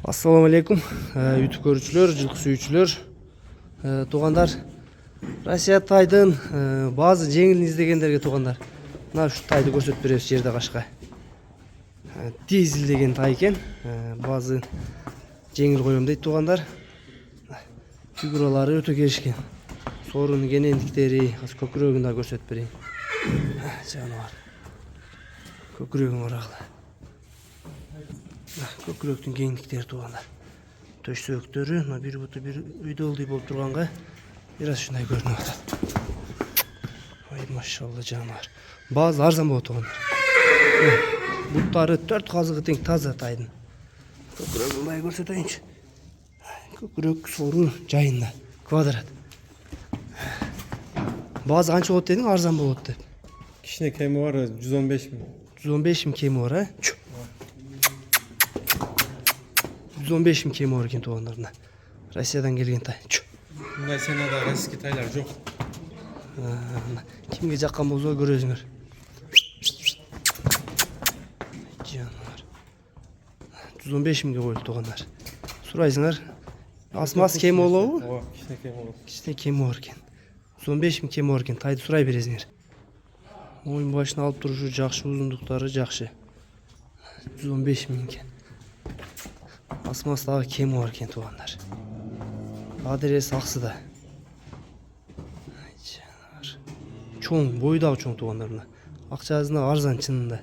Assalamu alaikum. YouTube görücüler, жылқы сүйүүчүлөр. Тугандар, Россия тайдын bazı жеңилин издегендерге тугандар. Мына ушу тайды көрсөтүп беребиз жерде кашка. Дизель деген тай экен. Bazı жеңил коем дейт тугандар. Фигуралары өтө келишкен. Сорунун кенендиктери, көкүрөгүн да көрсөтүп берейин. Жаныбар. Көкүрөгүн карагыла. Көкүрөктүн кеңдиктери тугандар. Төш сөөктөрү мына бир буту бир үйдөлдүй болуп турганга бир аз ушундай көрүнүп атат. Ой, машалла жаныбар. Баазы арзан болот тугандар. Буттары 4 казыгы тең таза тайдын. Көкүрөгүн мындай көрсөтөйүнчү. Көкүрөк сору жайында, квадрат. Баазы канча болот дедиң? Арзан болот деп. Кичине кеми бар 115 миң. 115 миң кеми бар, 115 миң кеми бар экен тугандарына. Россиядан келген тай. Мындай сенада российский тайлар жок. Кимге жаккан болсо көрөсүңөр. Жанар. 115 миңге коюлду тугандар. Сурайсыңар. Асмас кеми болобу? Ооба, кичине кеми болот. Кичине кеми бар экен. 115 миң кеми бар экен. Тайды сурай бересиңер. Моюн башына алып турушу жакшы, узундуктары жакшы. 115 миң экен. Асмас дагы кеми бар экен тугандар. Адрес Аксыда. Чоң, бою дагы чоң тугандар мына. Акчасына арзан чынында.